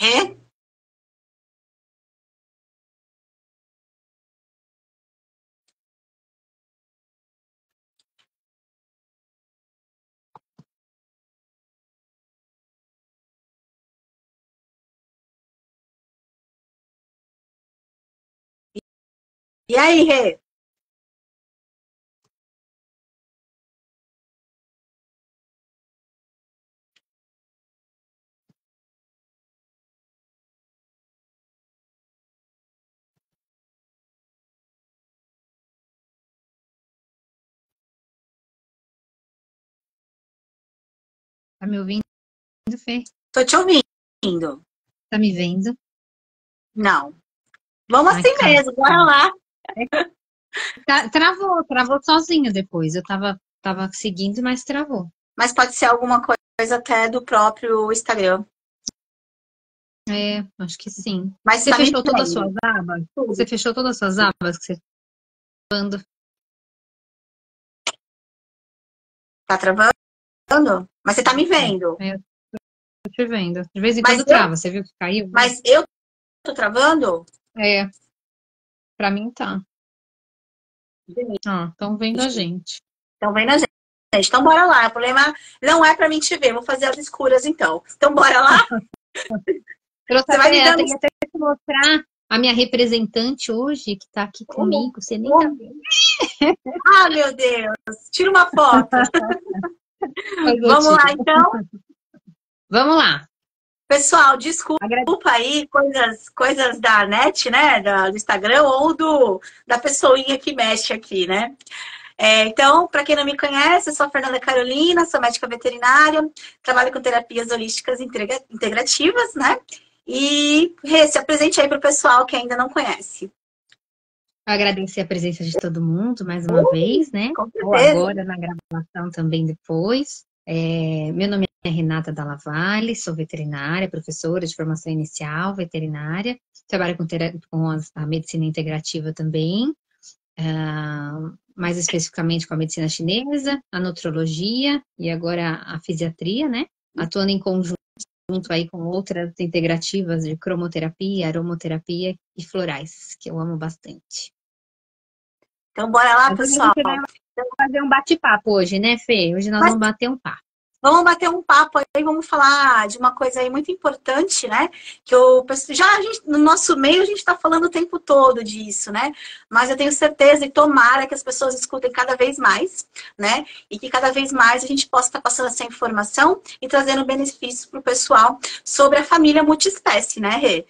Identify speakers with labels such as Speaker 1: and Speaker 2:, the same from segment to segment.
Speaker 1: Rê? E aí, Rê?
Speaker 2: Tá me ouvindo, Fê?
Speaker 1: Tô te ouvindo.
Speaker 2: Tá me vendo?
Speaker 1: Não. Vamos
Speaker 2: Ai,
Speaker 1: assim
Speaker 2: cara.
Speaker 1: mesmo, bora lá.
Speaker 2: Travou sozinho depois. Eu tava seguindo, mas travou.
Speaker 1: Mas pode ser alguma coisa até do próprio Instagram.
Speaker 2: É, acho que sim.
Speaker 1: Mas
Speaker 2: Você
Speaker 1: tá me
Speaker 2: fechou todas as
Speaker 1: vendo?
Speaker 2: suas abas? Você
Speaker 1: Tudo.
Speaker 2: fechou todas as suas abas que você tá falando?
Speaker 1: Tá travando? Mas você tá me vendo?
Speaker 2: É, eu tô te vendo. De vez em
Speaker 1: Mas
Speaker 2: quando
Speaker 1: eu,
Speaker 2: trava. Você viu que caiu?
Speaker 1: mas eu tô travando?
Speaker 2: É, pra mim tá. Ah, estão vendo a gente.
Speaker 1: Então vem na gente. Então bora lá. O problema não é pra mim te ver. Vou fazer as escuras então. Então bora lá. Você vai me
Speaker 2: Eu
Speaker 1: dando.
Speaker 2: tenho até que mostrar a minha representante hoje, que tá aqui comigo. Você nem tá vendo.
Speaker 1: Ah, meu Deus. Tira uma foto.
Speaker 2: Mas eu
Speaker 1: Vamos lá
Speaker 2: tiro.
Speaker 1: então.
Speaker 2: Vamos lá.
Speaker 1: Pessoal, desculpa
Speaker 2: Agra-
Speaker 1: aí coisas da net, né? Do Instagram ou da pessoinha que mexe aqui, né? Então, para quem não me conhece, eu sou a Fernanda Carolina, sou médica veterinária, trabalho com terapias holísticas integrativas, né? E Rê, se apresente aí para o pessoal que ainda não conhece.
Speaker 2: Agradecer a presença de todo mundo mais uma vez, né?
Speaker 1: Com
Speaker 2: Ou
Speaker 1: certeza.
Speaker 2: agora na gravação também depois. Meu nome é Renata Dalla Valle, sou veterinária, professora de formação inicial veterinária, trabalho com a medicina integrativa também, mais especificamente com a medicina chinesa, a nutrologia e agora a fisiatria, né? Atuando em conjunto aí com outras integrativas de cromoterapia, aromoterapia e florais, que eu amo bastante.
Speaker 1: Então, bora lá,
Speaker 2: Mas hoje a
Speaker 1: pessoal.
Speaker 2: gente vai fazer um bate-papo hoje, né, Fê? Hoje nós
Speaker 1: Mas
Speaker 2: vamos bater um papo.
Speaker 1: vamos bater um papo aí, vamos falar de uma coisa aí muito importante, né? Que no nosso meio a gente está falando o tempo todo disso, né? Mas eu tenho certeza e tomara que as pessoas escutem cada vez mais, né? E que cada vez mais a gente possa estar passando essa informação e trazendo benefícios para o pessoal sobre a família multiespécie, né, Rê?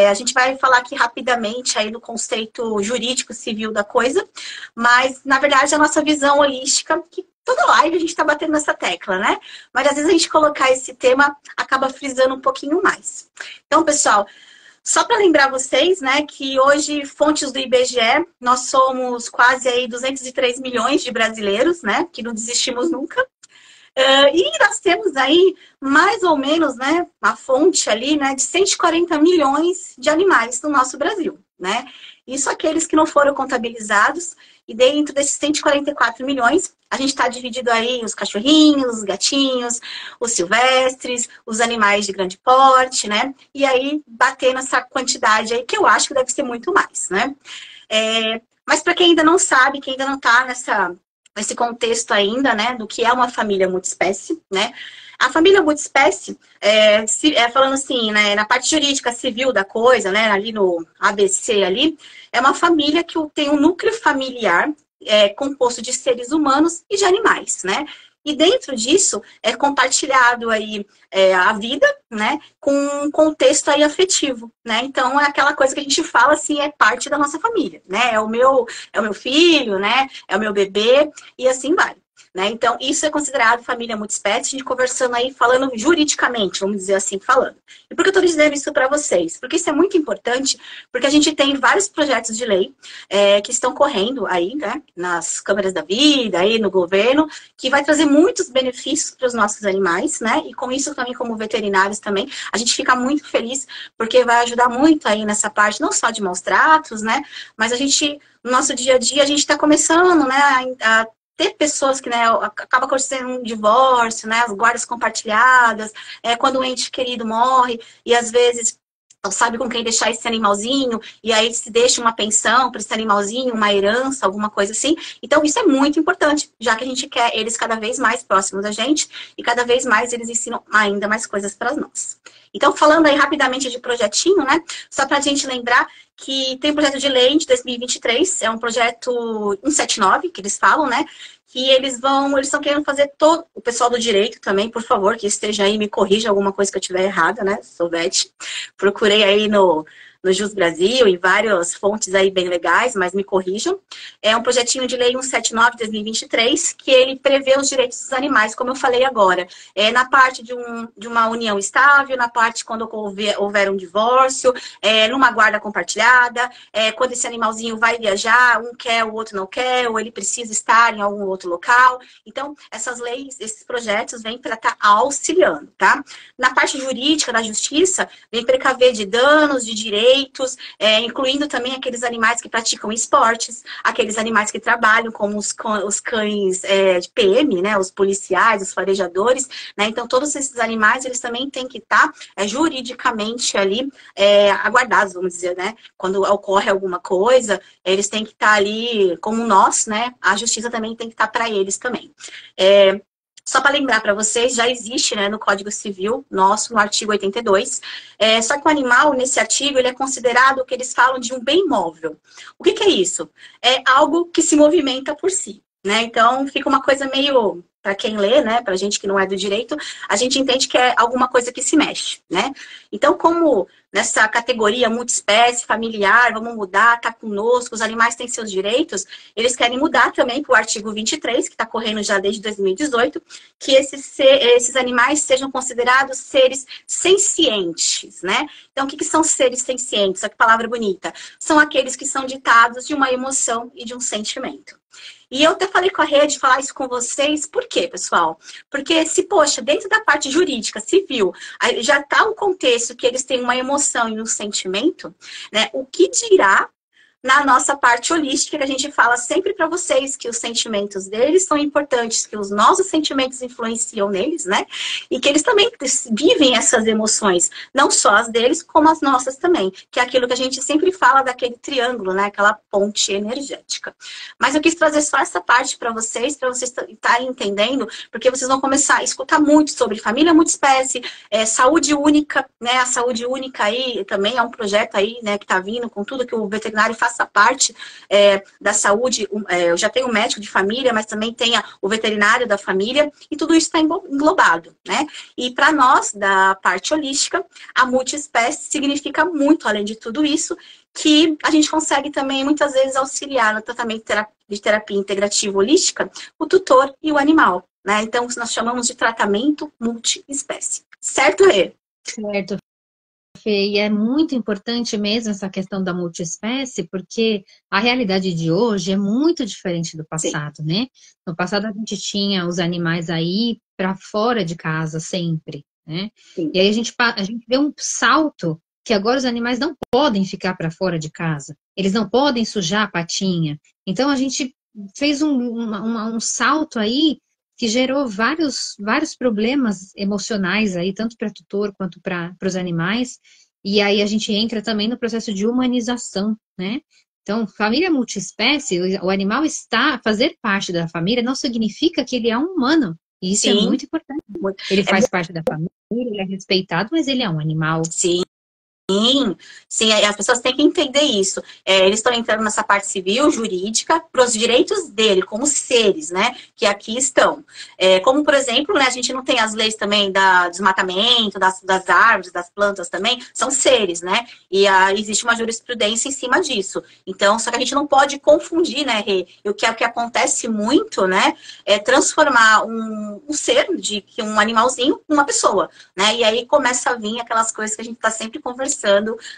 Speaker 1: A gente vai falar aqui rapidamente aí do conceito jurídico civil da coisa, mas na verdade a nossa visão holística, que toda live a gente está batendo nessa tecla, né? Mas às vezes a gente colocar esse tema acaba frisando um pouquinho mais. Então, pessoal, só para lembrar vocês, né, que hoje, fontes do IBGE, nós somos quase aí 203 milhões de brasileiros, né, que não desistimos nunca. E nós temos aí mais ou menos, né, uma fonte ali, né, de 140 milhões de animais no nosso Brasil, né? Isso aqueles que não foram contabilizados, e dentro desses 144 milhões, a gente está dividido aí os cachorrinhos, os gatinhos, os silvestres, os animais de grande porte, né? E aí batendo essa quantidade aí, que eu acho que deve ser muito mais, né? Mas para quem ainda não sabe, quem ainda não está nesse contexto ainda, né, do que é uma família multiespécie, né? A família multiespécie, falando assim, né, na parte jurídica civil da coisa, né, ali no ABC ali, é uma família que tem um núcleo familiar composto de seres humanos e de animais, né? E dentro disso é compartilhado aí a vida, né, com um contexto aí afetivo, né? Então é aquela coisa que a gente fala assim, é parte da nossa família, né? É o meu filho, né? É o meu bebê e assim vai. Né? Então, isso é considerado família multiespécie, a gente conversando aí, falando juridicamente, vamos dizer assim, falando. E por que eu estou dizendo isso para vocês? Porque isso é muito importante, porque a gente tem vários projetos de lei que estão correndo aí, né, nas câmaras da vida, aí no governo, que vai trazer muitos benefícios para os nossos animais, né? E com isso também, como veterinários também, a gente fica muito feliz, porque vai ajudar muito aí nessa parte, não só de maus tratos, né? Mas a gente, no nosso dia a dia, a gente está começando, né, a ter pessoas que, né, acaba acontecendo um divórcio, né, as guardas compartilhadas, quando um ente querido morre, e às vezes não sabe com quem deixar esse animalzinho, e aí se deixa uma pensão para esse animalzinho, uma herança, alguma coisa assim. Então, isso é muito importante, já que a gente quer eles cada vez mais próximos da gente, e cada vez mais eles ensinam ainda mais coisas para nós. Então, falando aí rapidamente de projetinho, né, só para a gente lembrar que tem um projeto de lei de 2023, é um projeto 179, que eles falam, né, que eles estão querendo fazer todo, o pessoal do direito também, por favor, que esteja aí, me corrija alguma coisa que eu tiver errada, né, sou Beth, procurei aí no Jus Brasil, em várias fontes aí bem legais, mas me corrijam. É um projetinho de lei 179 de 2023, que ele prevê os direitos dos animais, como eu falei agora. Na parte de uma união estável, na parte quando houver um divórcio, numa guarda compartilhada, quando esse animalzinho vai viajar, um quer, o outro não quer, ou ele precisa estar em algum outro local. Então, essas leis, esses projetos vêm para estar auxiliando, tá? Na parte jurídica da justiça, vem precaver de danos, de direitos, incluindo também aqueles animais que praticam esportes, aqueles animais que trabalham, como os cães de PM, né, os policiais, os farejadores, né, então todos esses animais, eles também têm que estar juridicamente ali aguardados, vamos dizer, né, quando ocorre alguma coisa, eles têm que estar ali como nós, né, a justiça também tem que estar para eles também. Só para lembrar para vocês, já existe, né, no Código Civil nosso, no artigo 82, só que o animal, nesse artigo, ele é considerado o que eles falam de um bem móvel. O que é isso? É algo que se movimenta por si, né? Então, fica uma coisa meio, para quem lê, né, para gente que não é do direito, a gente entende que é alguma coisa que se mexe, né? Então, como nessa categoria multiespécie, familiar, vamos mudar, tá conosco, os animais têm seus direitos, eles querem mudar também para o artigo 23, que está correndo já desde 2018, que esses animais sejam considerados seres sencientes, né? Então, o que são seres sencientes? Olha que palavra bonita. São aqueles que são ditados de uma emoção e de um sentimento. E eu até falei com a Rede, falar isso com vocês, por quê, pessoal? Porque se, poxa, dentro da parte jurídica, civil, já está o contexto que eles têm uma emoção e um sentimento, né? O que dirá na nossa parte holística, que a gente fala sempre para vocês que os sentimentos deles são importantes, que os nossos sentimentos influenciam neles, né? E que eles também vivem essas emoções, não só as deles, como as nossas também, que é aquilo que a gente sempre fala daquele triângulo, né? Aquela ponte energética. Mas eu quis trazer só essa parte para vocês estarem entendendo, porque vocês vão começar a escutar muito sobre família multiespécie, saúde única, né? A saúde única aí também é um projeto aí, né, que está vindo com tudo que o veterinário faz parte da saúde, eu já tenho o médico de família, mas também tem o veterinário da família, e tudo isso está englobado, né? E para nós, da parte holística, a multiespécie significa muito, além de tudo isso, que a gente consegue também, muitas vezes, auxiliar no tratamento de terapia integrativa holística, o tutor e o animal, né? Então, nós chamamos de tratamento multiespécie. Certo, Rê?
Speaker 2: Certo. E é muito importante mesmo essa questão da multiespécie, porque a realidade de hoje é muito diferente do passado, né? No passado a gente tinha os animais aí para fora de casa sempre, né? Sim. E aí a gente deu um salto que agora os animais não podem ficar para fora de casa, eles não podem sujar a patinha. Então a gente fez um salto aí que gerou vários problemas emocionais aí, tanto para tutor quanto para os animais, e aí a gente entra também no processo de humanização, né? Então, família multiespécie, o animal fazer parte da família não significa que ele é um humano, e isso Sim. É muito importante. Ele faz parte da família, ele é respeitado, mas ele é um animal.
Speaker 1: Sim. Sim, as pessoas têm que entender isso. Eles estão entrando nessa parte civil, jurídica, para os direitos dele, como seres, né, que aqui estão. Como, por exemplo, né, a gente não tem as leis também do desmatamento, das árvores, das plantas também, são seres, né, e existe uma jurisprudência em cima disso. Então, só que a gente não pode confundir, né, Rê, e o que acontece muito, né, é transformar um ser, um animalzinho, uma pessoa, né, e aí começa a vir aquelas coisas que a gente está sempre conversando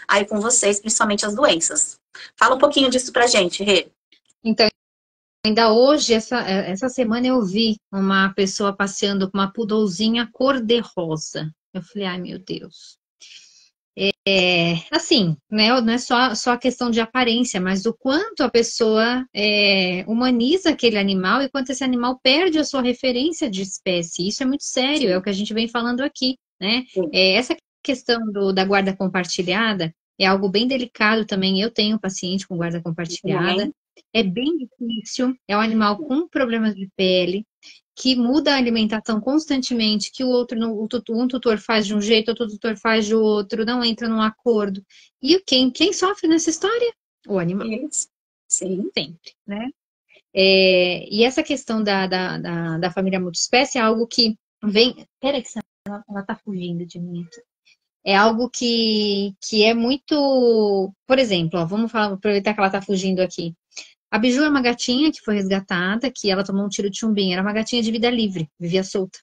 Speaker 1: aí com vocês, principalmente as doenças. Fala um pouquinho disso pra gente, Rê.
Speaker 2: Então, ainda hoje, essa semana eu vi uma pessoa passeando com uma poodlezinha cor-de-rosa. Eu falei, ai meu Deus. assim, né, não é só a questão de aparência, mas o quanto a pessoa humaniza aquele animal e quanto esse animal perde a sua referência de espécie. Isso é muito sério,
Speaker 1: Sim.
Speaker 2: é o que a gente vem falando aqui, né?
Speaker 1: Sim.
Speaker 2: Essa questão da guarda compartilhada é algo bem delicado também. Eu tenho paciente com guarda compartilhada.
Speaker 1: Uhum.
Speaker 2: É bem difícil, é um animal com problemas de pele, que muda a alimentação constantemente, que o outro, um tutor faz de um jeito, outro tutor faz de outro, não entra num acordo. E quem sofre nessa história? O animal,
Speaker 1: Isso. Sim.
Speaker 2: sempre, né? E essa questão da família multiespécie é algo que vem... Peraí, que ela tá fugindo de mim aqui. É algo que é muito... Por exemplo, ó, vamos aproveitar que ela tá fugindo aqui. A Biju é uma gatinha que foi resgatada, que ela tomou um tiro de chumbinho. Era uma gatinha de vida livre, vivia solta.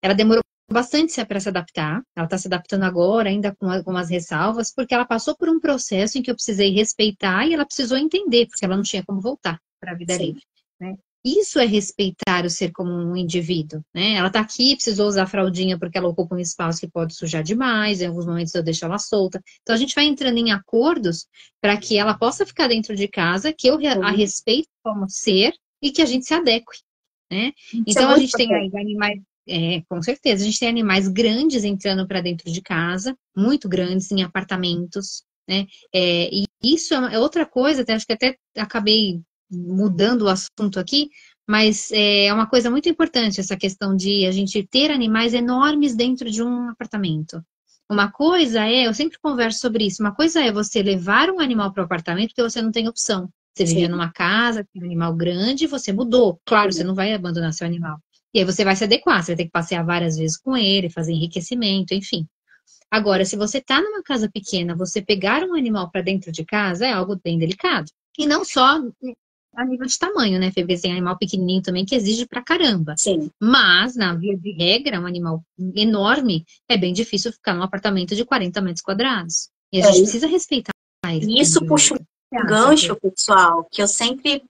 Speaker 2: Ela demorou bastante para se adaptar. Ela está se adaptando agora, ainda com algumas ressalvas, porque ela passou por um processo em que eu precisei respeitar e ela precisou entender, porque ela não tinha como voltar para a vida
Speaker 1: Sim.
Speaker 2: livre, né? Isso é respeitar o ser como um indivíduo, né? Ela está aqui, precisou usar a fraldinha porque ela ocupa um espaço que pode sujar demais, em alguns momentos eu deixo ela solta. Então a gente vai entrando em acordos para que ela possa ficar dentro de casa, que eu a respeito como ser e que a gente se adeque, né?
Speaker 1: Isso é
Speaker 2: Então a
Speaker 1: muito
Speaker 2: gente tem aí
Speaker 1: importante.
Speaker 2: animais, com certeza, a gente tem animais grandes entrando para dentro de casa, muito grandes em apartamentos, né? E isso é outra coisa, acho que até acabei mudando o assunto aqui, mas é uma coisa muito importante essa questão de a gente ter animais enormes dentro de um apartamento. Uma coisa eu sempre converso sobre isso, uma coisa é você levar um animal para o apartamento porque você não tem opção. Você vivia
Speaker 1: Sim.
Speaker 2: numa casa, tinha um animal grande, você mudou. Claro, você não vai abandonar seu animal. E aí você vai se adequar, você vai ter que passear várias vezes com ele, fazer enriquecimento, enfim. Agora, se você está numa casa pequena, você pegar um animal para dentro de casa é algo bem delicado. E não só a nível de tamanho, né, Fê? Porque tem animal pequenininho também que exige pra caramba.
Speaker 1: Sim.
Speaker 2: Mas, na via de regra, um animal enorme é bem difícil ficar num apartamento de 40 metros quadrados. E a gente precisa respeitar ele
Speaker 1: E
Speaker 2: como
Speaker 1: isso puxa
Speaker 2: indivíduo. O que você
Speaker 1: um
Speaker 2: acha, Fê?
Speaker 1: gancho, pessoal, que eu sempre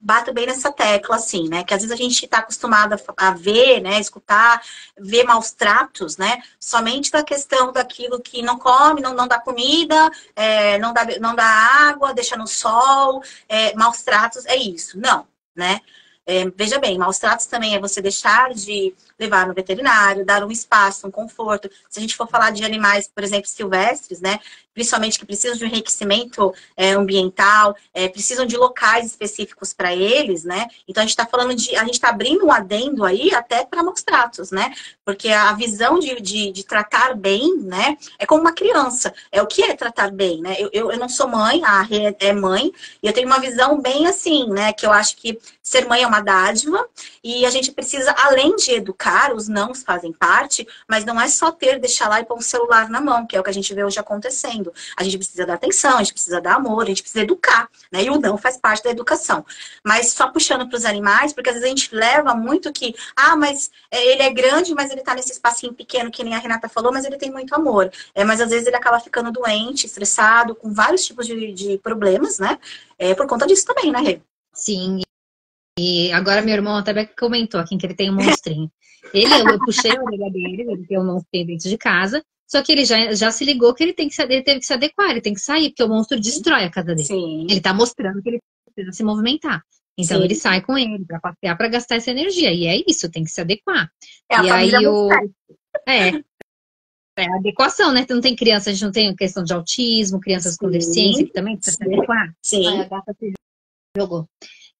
Speaker 1: bato bem nessa tecla, assim, né? Que às vezes a gente está acostumado a ver, né? Escutar, ver maus tratos, né? Somente da questão daquilo que não come, não dá comida, não dá água, deixa no sol, maus tratos, é isso. Não, né? Veja bem, maus tratos também é você deixar de levar no veterinário, dar um espaço, um conforto. Se a gente for falar de animais, por exemplo, silvestres, né? Principalmente que precisam de um enriquecimento ambiental, precisam de locais específicos para eles, né? Então a gente está falando a gente está abrindo um adendo aí até para maus tratos, né? Porque a visão de tratar bem, né? É como uma criança. O que é tratar bem, né? Eu não sou mãe, a Rê é mãe, e eu tenho uma visão bem assim, né? Que eu acho que ser mãe é uma dádiva e a gente precisa, além de educar, os nãos fazem parte, mas não é só deixar lá e pôr um celular na mão, que é o que a gente vê hoje acontecendo. A gente precisa dar atenção, a gente precisa dar amor, a gente precisa educar, né? E o não faz parte da educação. Mas só puxando para os animais, porque às vezes a gente leva muito que, mas ele é grande, mas ele tá nesse espacinho pequeno, que nem a Renata falou, mas ele tem muito amor. Mas às vezes ele acaba ficando doente, estressado, com vários tipos de problemas, né? Por conta disso também, né, Rê?
Speaker 2: Sim, e agora meu irmão até comentou aqui que ele tem um monstrinho. Eu puxei a orelha dele, ele tem um monstrinho dentro de casa, só que ele já se ligou que ele teve que se adequar, ele tem que sair, porque o monstro destrói a casa dele.
Speaker 1: Sim.
Speaker 2: Ele tá mostrando que ele precisa se movimentar. Então
Speaker 1: Sim.
Speaker 2: ele sai com ele para passear, para gastar essa energia. E é isso, tem que se adequar.
Speaker 1: A
Speaker 2: e
Speaker 1: família
Speaker 2: aí a adequação, né? Não tem criança, a gente não tem questão de autismo, crianças com deficiência que também precisa se adequar.
Speaker 1: Sim.
Speaker 2: A gata se jogou.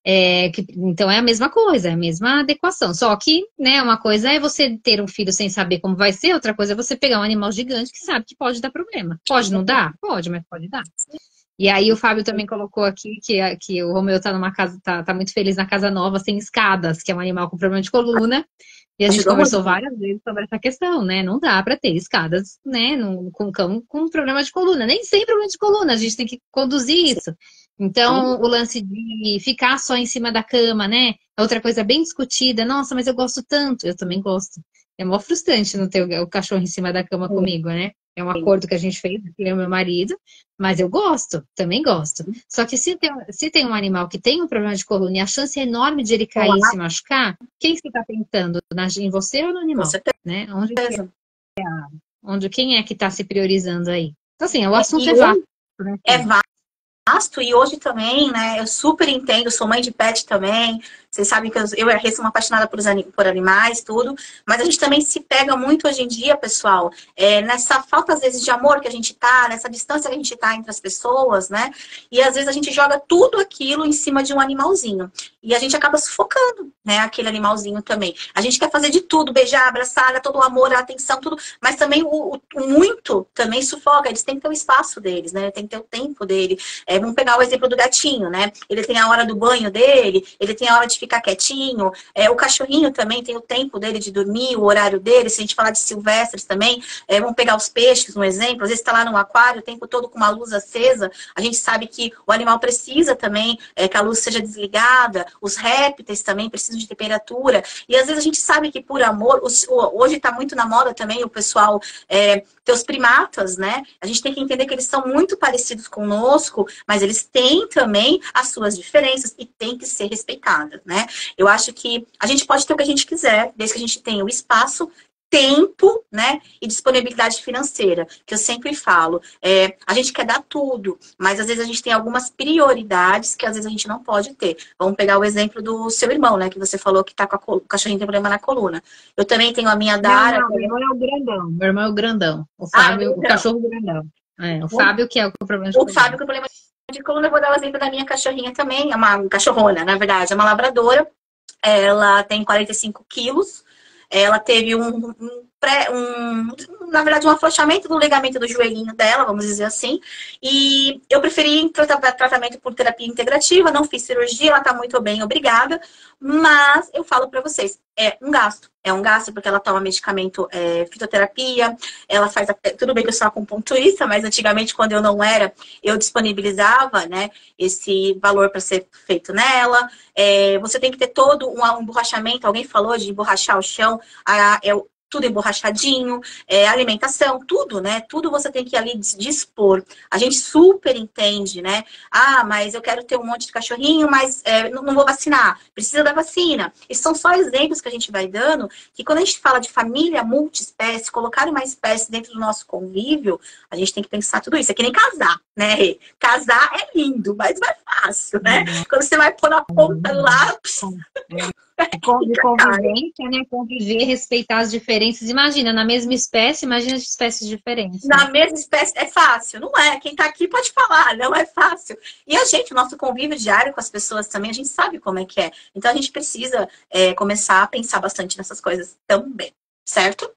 Speaker 2: Então é a mesma coisa, é a mesma adequação. Só que, né, uma coisa é você ter um filho sem saber como vai ser, outra coisa é você pegar um animal gigante que sabe que pode dar problema. Pode não dar? Pode, mas pode dar. E aí o Fábio também colocou aqui que o Romeu tá numa casa, tá muito feliz na casa nova, sem escadas, que é um animal com problema de coluna. E a gente conversou várias vezes sobre essa questão, né? Não dá para ter escadas, né, com cão com problema de coluna. Nem sem problema de coluna, a gente tem que conduzir isso. Então, o lance de ficar só em cima da cama, né? É outra coisa bem discutida. Nossa, mas eu gosto tanto. Eu também gosto. É mó frustrante não ter o cachorro em cima da cama comigo, né? É um acordo que a gente fez, eu e meu marido, mas eu gosto, também gosto. Só que se tem um animal que tem um problema de coluna e a chance é enorme de ele cair e se machucar, quem você está pensando? Em você ou no animal?
Speaker 1: Com certeza.
Speaker 2: Né? Quem é que está se priorizando aí? Então, assim, o assunto é
Speaker 1: E
Speaker 2: vasto, né?
Speaker 1: é vasto, e hoje também, né, eu super entendo, sou mãe de pet também, vocês sabem que eu e a Rê somos apaixonada por animais, tudo, mas a gente também se pega muito hoje em dia, pessoal, nessa falta, às vezes, de amor que a gente tá, nessa distância que a gente tá entre as pessoas, né, e às vezes a gente joga tudo aquilo em cima de um animalzinho, e a gente acaba sufocando, né, aquele animalzinho também. A gente quer fazer de tudo, beijar, abraçar, dar todo o amor, a atenção, tudo, mas também o muito também sufoca, eles têm que ter o espaço deles, né, tem que ter o tempo dele. Vamos pegar o exemplo do gatinho, né? Ele tem a hora do banho dele, ele tem a hora de ficar quietinho. O cachorrinho também tem o tempo dele de dormir, o horário dele. Se a gente falar de silvestres também, vamos pegar os peixes, um exemplo. Às vezes está lá no aquário o tempo todo com uma luz acesa. A gente sabe que o animal precisa também que a luz seja desligada. Os répteis também precisam de temperatura. E às vezes a gente sabe que por amor, hoje está muito na moda também o pessoal ter os primatas, né? A gente tem que entender que eles são muito parecidos conosco, mas eles têm também as suas diferenças e tem que ser respeitada, né? Eu acho que a gente pode ter o que a gente quiser, desde que a gente tenha o espaço, tempo, né? E disponibilidade financeira, que eu sempre falo. A gente quer dar tudo, mas às vezes a gente tem algumas prioridades que às vezes a gente não pode ter. Vamos pegar o exemplo do seu irmão, né? Que você falou que tá com o cachorrinho tem problema na coluna. Eu também tenho a minha Dara.
Speaker 2: Não, meu irmão é o grandão. Meu irmão é o grandão. O
Speaker 1: Ah,
Speaker 2: Fábio, o cachorro grandão. O Fábio que é o problema de
Speaker 1: O
Speaker 2: coluna.
Speaker 1: Fábio com problema de coluna, eu vou dar o exemplo da minha cachorrinha também. É uma cachorrona, na verdade, é uma labradora. Ela tem 45 quilos. Ela teve na verdade, um afrouxamento do ligamento do joelhinho dela, vamos dizer assim. E eu preferi tratamento por terapia integrativa, não fiz cirurgia, ela tá muito bem, obrigada. Mas eu falo pra vocês, é um gasto. É um gasto porque ela toma medicamento, fitoterapia, ela faz, tudo bem que eu sou acupunturista, mas antigamente, quando eu não era, eu disponibilizava, né, esse valor para ser feito nela. Você tem que ter todo um emborrachamento, alguém falou de emborrachar o chão, tudo emborrachadinho, alimentação, tudo, né? Tudo você tem que ali dispor. A gente super entende, né? Ah, mas eu quero ter um monte de cachorrinho, mas não vou vacinar. Precisa da vacina. E são só exemplos que a gente vai dando, que quando a gente fala de família multiespécie, colocar uma espécie dentro do nosso convívio, a gente tem que pensar tudo isso. É que nem casar, né, Rê? Casar é lindo, mas não é fácil, né? Quando você vai pôr na ponta lá...
Speaker 2: Convivência, né? Conviver, respeitar as diferenças. Imagina, na mesma espécie, imagina as espécies diferentes.
Speaker 1: Na mesma espécie é fácil, não é? Quem tá aqui pode falar, não é fácil. E a gente, o nosso convívio diário com as pessoas também, a gente sabe como é que é. Então a gente precisa começar a pensar bastante nessas coisas também, certo?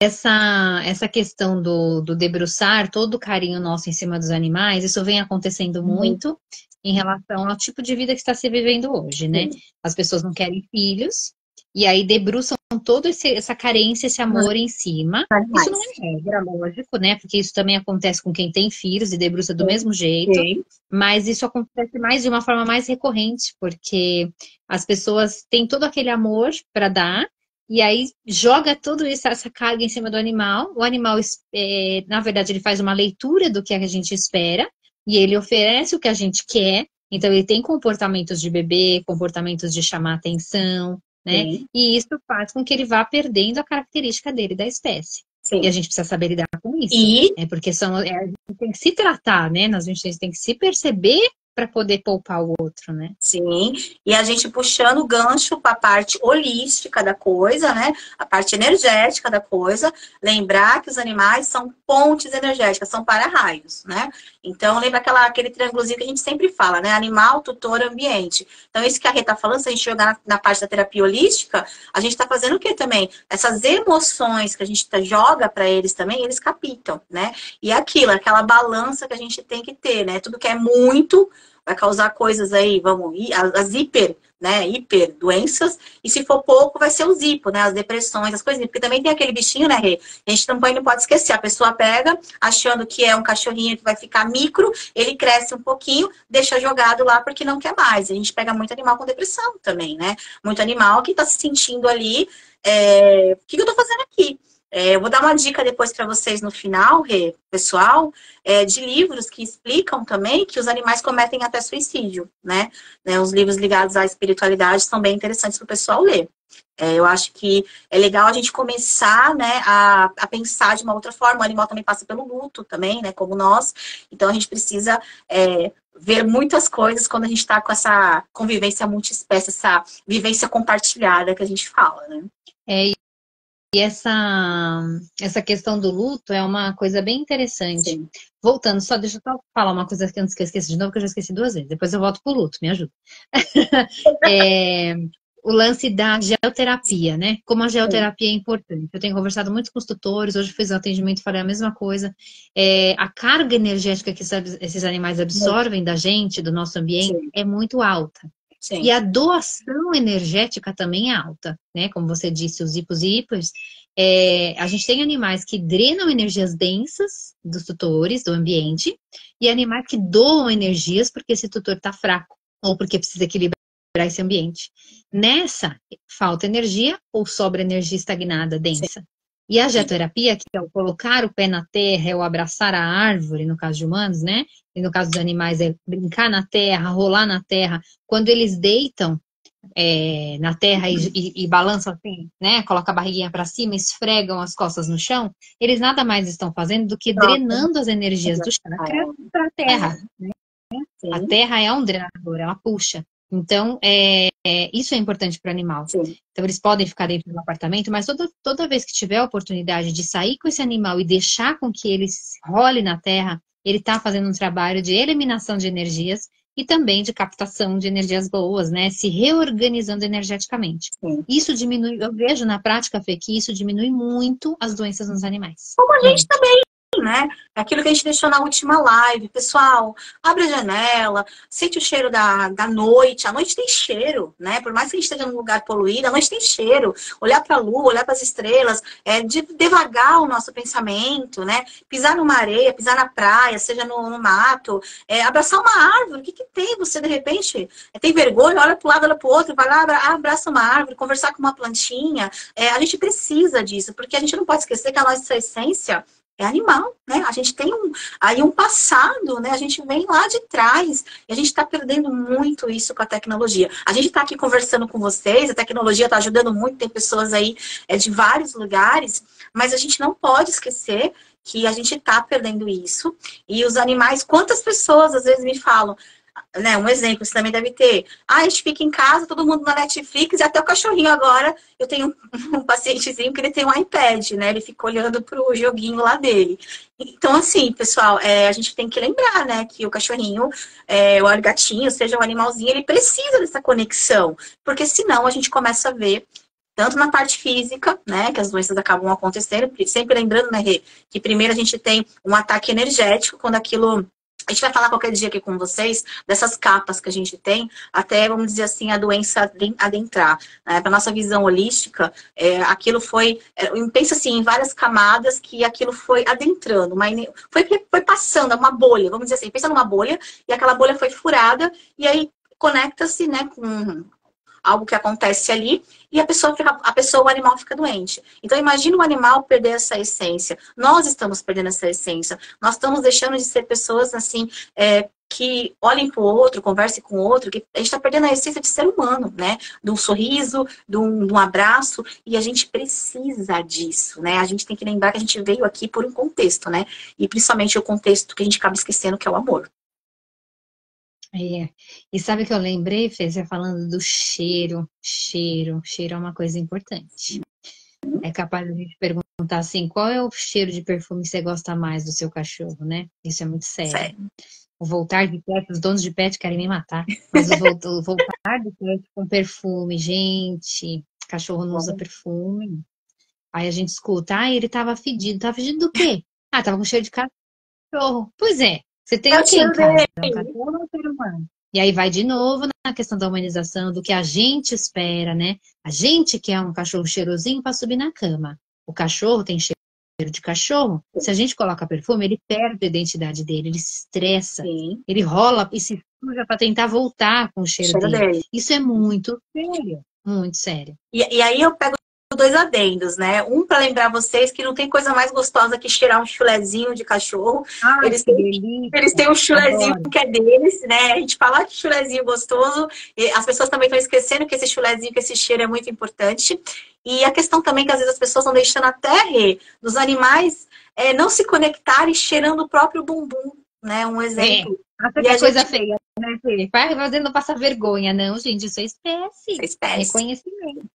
Speaker 2: Essa questão do debruçar, todo o carinho nosso em cima dos animais, isso vem acontecendo muito em relação ao tipo de vida que está se vivendo hoje, né? As pessoas não querem filhos, e aí debruçam toda essa carência, esse amor em cima. Isso não é regra, lógico, né? Porque isso também acontece com quem tem filhos e debruça do mesmo jeito, mas isso acontece mais de uma forma mais recorrente, porque as pessoas têm todo aquele amor para dar, e aí joga toda essa carga em cima do animal. O animal, na verdade, ele faz uma leitura do que a gente espera e ele oferece o que a gente quer. Então, ele tem comportamentos de bebê, comportamentos de chamar atenção, né? E isso faz com que ele vá perdendo a característica dele, da espécie. E a gente precisa saber lidar com isso. Porque a gente tem que se tratar, né? A gente tem que se perceber para poder poupar o outro, né?
Speaker 1: Sim, e a gente puxando o gancho para a parte holística da coisa, né? A parte energética da coisa. Lembrar que os animais são pontes energéticas, são para-raios, né? Então, lembra aquele triângulozinho que a gente sempre fala, né? Animal, tutor, ambiente. Então, isso que a Rê tá falando, se a gente jogar na parte da terapia holística, a gente tá fazendo o quê também? Essas emoções que a gente joga para eles também, eles captam, né? E aquela balança que a gente tem que ter, né? Tudo que é muito vai causar coisas aí, as hiper doenças, e se for pouco, vai ser os hipo, né? As depressões, as coisinhas, porque também tem aquele bichinho, né, Rê? A gente também não pode esquecer, a pessoa pega, achando que é um cachorrinho que vai ficar micro, ele cresce um pouquinho, deixa jogado lá porque não quer mais. A gente pega muito animal com depressão também, né? Muito animal que tá se sentindo ali, o que eu tô fazendo aqui? Eu vou dar uma dica depois para vocês no final, Rê, pessoal, de livros que explicam também que os animais cometem até suicídio, né? Os livros ligados à espiritualidade são bem interessantes para o pessoal ler. Eu acho que é legal a gente começar, né, a pensar de uma outra forma. O animal também passa pelo luto também, né, como nós. Então a gente precisa ver muitas coisas quando a gente está com essa convivência multiespécie, essa vivência compartilhada que a gente fala, né?
Speaker 2: E essa questão do luto é uma coisa bem interessante.
Speaker 1: Sim.
Speaker 2: Voltando, só deixa eu só falar uma coisa que eu não esqueci de novo, que eu já esqueci 2 vezes. Depois eu volto pro luto, me ajuda. O lance da geoterapia, né? Como a geoterapia é importante. Eu tenho conversado muito com os tutores, hoje fiz um atendimento e falei a mesma coisa. A carga energética que esses animais absorvem da gente, do nosso ambiente,
Speaker 1: Sim.
Speaker 2: é muito alta.
Speaker 1: Sim.
Speaker 2: E a doação energética também é alta, né? Como você disse, os hipos e hipers. A gente tem animais que drenam energias densas dos tutores, do ambiente, e animais que doam energias porque esse tutor está fraco, ou porque precisa equilibrar esse ambiente. Nessa, falta energia ou sobra energia estagnada, densa. Sim. E a geoterapia, que é o colocar o pé na terra, é o abraçar a árvore, no caso de humanos, né? E no caso dos animais, é brincar na terra, rolar na terra. Quando eles deitam na terra e balançam assim, né? Coloca a barriguinha para cima, esfregam as costas no chão, eles nada mais estão fazendo do que drenando as energias do chakra para a terra. Né? A terra é um drenador, ela puxa. Então, isso é importante para o animal.
Speaker 1: Sim.
Speaker 2: Então, eles podem ficar dentro do apartamento, mas toda vez que tiver a oportunidade de sair com esse animal e deixar com que ele role na terra, ele está fazendo um trabalho de eliminação de energias e também de captação de energias boas, né? Se reorganizando energeticamente.
Speaker 1: Sim.
Speaker 2: Isso diminui, eu vejo na prática, Fê, que isso diminui muito as doenças nos animais.
Speaker 1: Como a gente também, né? Aquilo que a gente deixou na última live. Pessoal, abre a janela, sente o cheiro da noite. A noite tem cheiro, né? Por mais que a gente esteja num lugar poluído, a noite tem cheiro. Olhar para a lua, olhar para as estrelas, devagar o nosso pensamento, né? Pisar numa areia, pisar na praia, seja no mato, abraçar uma árvore. O que tem você, de repente? Tem vergonha, olha para um lado, olha para o outro, vai lá, abraça uma árvore, conversar com uma plantinha. A gente precisa disso, porque a gente não pode esquecer que a nossa essência é animal, né? A gente tem um passado, né? A gente vem lá de trás e a gente está perdendo muito isso com a tecnologia. A gente está aqui conversando com vocês, a tecnologia está ajudando muito, tem pessoas aí de vários lugares, mas a gente não pode esquecer que a gente está perdendo isso. E os animais, quantas pessoas às vezes me falam, né, um exemplo, você também deve ter. A gente fica em casa, todo mundo na Netflix, e até o cachorrinho agora. Eu tenho um pacientezinho que ele tem um iPad, né? Ele fica olhando pro joguinho lá dele. Então, assim, pessoal, a gente tem que lembrar, né, que o cachorrinho, o gatinho, seja o animalzinho, ele precisa dessa conexão. Porque senão a gente começa a ver, tanto na parte física, né, que as doenças acabam acontecendo, sempre lembrando, né, Rê, que primeiro a gente tem um ataque energético, quando aquilo... A gente vai falar qualquer dia aqui com vocês dessas capas que a gente tem, até, vamos dizer assim, a doença adentrar. Né? Para nossa visão holística, aquilo foi... pensa assim, em várias camadas que aquilo foi adentrando, mas foi passando, uma bolha, vamos dizer assim. Pensa numa bolha, e aquela bolha foi furada, e aí conecta-se, né, com algo que acontece ali, e o animal fica doente. Então, imagina o animal perder essa essência. Nós estamos perdendo essa essência. Nós estamos deixando de ser pessoas, assim, que olhem para o outro, conversem com o outro, que a gente está perdendo a essência de ser humano, né? De um sorriso, de um abraço, e a gente precisa disso, né? A gente tem que lembrar que a gente veio aqui por um contexto, né? E principalmente o contexto que a gente acaba esquecendo, que é o amor.
Speaker 2: E sabe o que eu lembrei, Fê? Você falando do cheiro. Cheiro é uma coisa importante. É capaz de a gente perguntar assim, qual é o cheiro de perfume que você gosta mais do seu cachorro, né? Isso é muito sério. O voltar de pet, os donos de pet querem me matar. Mas o voltar de pet com perfume, gente, cachorro não usa perfume. Aí a gente escuta, ele tava fedido. Tava fedido do quê? Tava com cheiro de cachorro. Pois é. Você tem o que em casa? Um cachorro ou um ser humano? E aí vai de novo na questão da humanização, do que a gente espera, né? A gente quer um cachorro cheirosinho para subir na cama. O cachorro tem cheiro de cachorro. Se a gente coloca perfume, ele perde a identidade dele, ele se estressa, ele rola e se suja para tentar voltar com o cheiro dele. Isso é muito sério, muito sério.
Speaker 1: E aí eu pego dois adendos, né? Um para lembrar vocês que não tem coisa mais gostosa que cheirar um chulezinho de cachorro.
Speaker 2: Ai,
Speaker 1: Eles
Speaker 2: que
Speaker 1: têm,
Speaker 2: delícia.
Speaker 1: eles têm um chulezinho
Speaker 2: Adoro.
Speaker 1: que é deles, né? A gente fala que chulezinho gostoso. E as pessoas também estão esquecendo que esse chulezinho, que esse cheiro é muito importante. E a questão também que às vezes as pessoas estão deixando até dos animais não se conectarem cheirando o próprio bumbum, né? Um exemplo.
Speaker 2: Até que coisa feia, né, Fê? Vai fazendo passar vergonha. Não, gente, isso é espécie.
Speaker 1: Isso é espécie.
Speaker 2: Reconhecimento.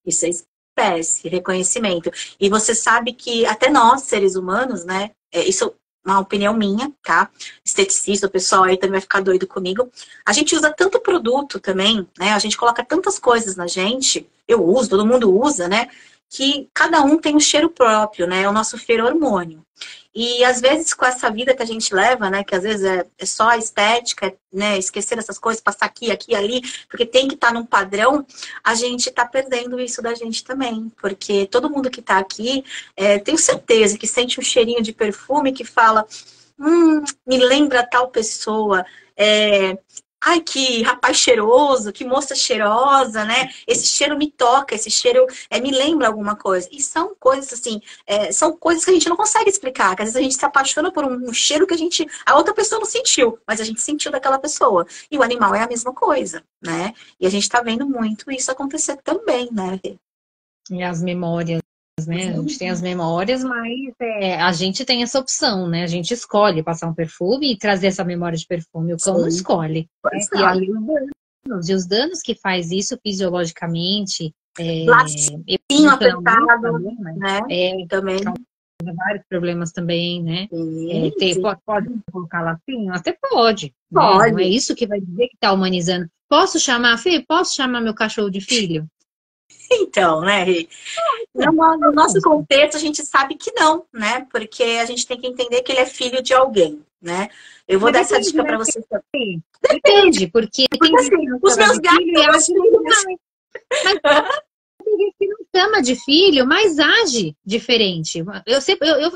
Speaker 1: Isso é espécie, reconhecimento. E você sabe que até nós, seres humanos, né? Isso é uma opinião minha, tá? Esteticista, o pessoal aí também vai ficar doido comigo. A gente usa tanto produto também, né? A gente coloca tantas coisas na gente. Eu uso, todo mundo usa, né? Que cada um tem um cheiro próprio, né? É o nosso feromônio. E às vezes com essa vida que a gente leva, né? Que às vezes é só a estética, né? Esquecer essas coisas, passar aqui, aqui, ali, porque tem que estar num padrão, a gente tá perdendo isso da gente também. Porque todo mundo que tá aqui, tenho certeza que sente um cheirinho de perfume que fala, me lembra tal pessoa, ai, que rapaz cheiroso, que moça cheirosa, né? Esse cheiro me toca, esse cheiro me lembra alguma coisa. E são coisas assim, são coisas que a gente não consegue explicar. Que às vezes a gente se apaixona por um cheiro que a outra pessoa não sentiu, mas a gente sentiu daquela pessoa. E o animal é a mesma coisa, né? E a gente tá vendo muito isso acontecer também, né?
Speaker 2: E as memórias, né? A gente tem as memórias, mas a gente tem essa opção, né? A gente escolhe passar um perfume e trazer essa memória de perfume. O cão não escolhe. E aí os danos que faz isso fisiologicamente,
Speaker 1: lacinho apertado,
Speaker 2: também,
Speaker 1: né? Também.
Speaker 2: Vários problemas também, né?
Speaker 1: Sim.
Speaker 2: Pode colocar lacinho? Até pode.
Speaker 1: Pode.
Speaker 2: Né? Não é isso que vai dizer que está humanizando. Posso chamar, Fê? Posso chamar meu cachorro de filho?
Speaker 1: Então, né, Rê? No nosso contexto, a gente sabe que não, né? Porque a gente tem que entender que ele é filho de alguém, né? Eu vou dar essa dica para vocês.
Speaker 2: Depende, porque tem
Speaker 1: assim, os meus gatos
Speaker 2: mas tem gente que não chama de filho, mas age diferente.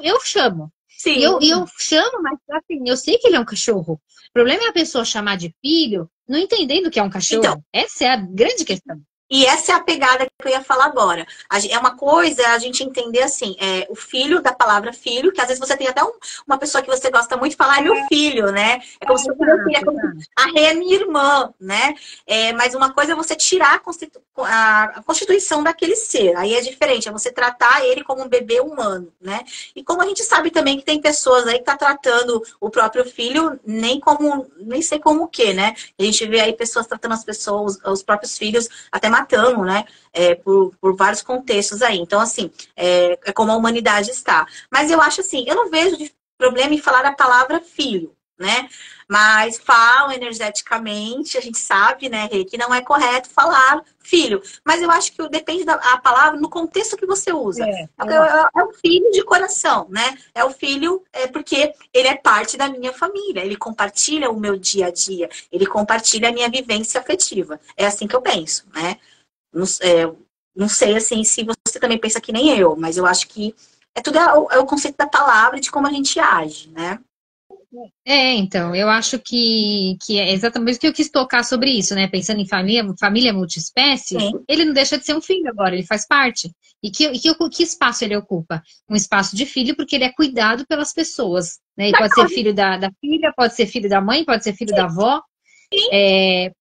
Speaker 2: Eu chamo.
Speaker 1: Sim.
Speaker 2: E eu chamo, mas assim, eu sei que ele é um cachorro. O problema é a pessoa chamar de filho, não entendendo que é um cachorro. Então, essa é a grande questão.
Speaker 1: E essa é a pegada que eu ia falar agora. É uma coisa a gente entender assim, o filho da palavra filho, que às vezes você tem até uma pessoa que você gosta muito de falar, meu filho, né? É como se fosse meu filho, a Rê é minha irmã, né? Mas uma coisa é você tirar a constituição daquele ser. Aí é diferente, é você tratar ele como um bebê humano, né? E como a gente sabe também que tem pessoas aí que tá tratando o próprio filho nem sei como o quê, né? A gente vê aí pessoas tratando os próprios filhos até matando, né? Por vários contextos aí. Então, assim, é como a humanidade está. Mas eu acho assim, eu não vejo problema em falar a palavra filho, né? Mas falo energeticamente, a gente sabe, né, Rê, que não é correto falar filho. Mas eu acho que depende da palavra no contexto que você usa. É o filho de coração, né? É o filho porque ele é parte da minha família. Ele compartilha o meu dia a dia. Ele compartilha a minha vivência afetiva. É assim que eu penso, né? Não sei, assim, se você também pensa que nem eu, mas eu acho que tudo é o conceito da palavra e de como a gente age, né?
Speaker 2: Então, eu acho que é exatamente o que eu quis tocar sobre isso, né? Pensando em família multiespécie, ele não deixa de ser um filho agora, ele faz parte. E que espaço ele ocupa? Um espaço de filho, porque ele é cuidado pelas pessoas, né? Ele pode ser filho da filha, pode ser filho da mãe, pode ser filho da avó.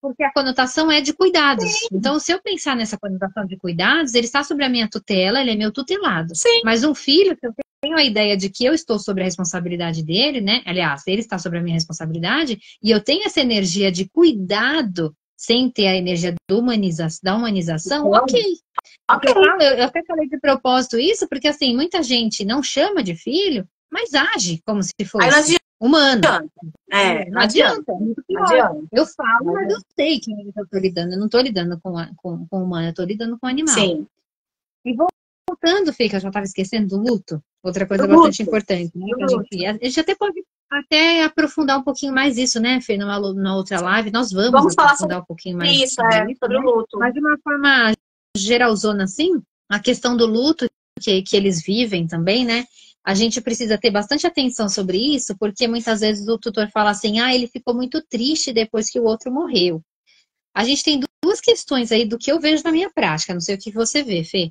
Speaker 2: Porque a conotação é de cuidados. Então, se eu pensar nessa conotação de cuidados, ele está sobre a minha tutela, ele é meu tutelado. Mas um filho, se eu tenho a ideia de que eu estou sobre a responsabilidade dele, né? Aliás, ele está sobre a minha responsabilidade, e eu tenho essa energia de cuidado sem ter a energia da humanização, ok. Eu até falei de propósito isso, porque assim, muita gente não chama de filho, mas age como se fosse humano.
Speaker 1: Não adianta.
Speaker 2: Eu falo, mas eu sei que eu estou lidando. Eu não estou lidando com humano, eu estou lidando com animal.
Speaker 1: Sim.
Speaker 2: E voltando, Fê, que eu já estava esquecendo do luto, outra coisa bastante importante, né? Que a gente até pode aprofundar um pouquinho mais isso, né, Fê, numa outra live. Nós vamos aprofundar um pouquinho mais
Speaker 1: isso, sobre o luto.
Speaker 2: Mas de uma forma geralzona, assim, a questão do luto que eles vivem também, né? A gente precisa ter bastante atenção sobre isso, porque muitas vezes o tutor fala assim, ele ficou muito triste depois que o outro morreu. A gente tem duas questões aí do que eu vejo na minha prática, não sei o que você vê, Fê,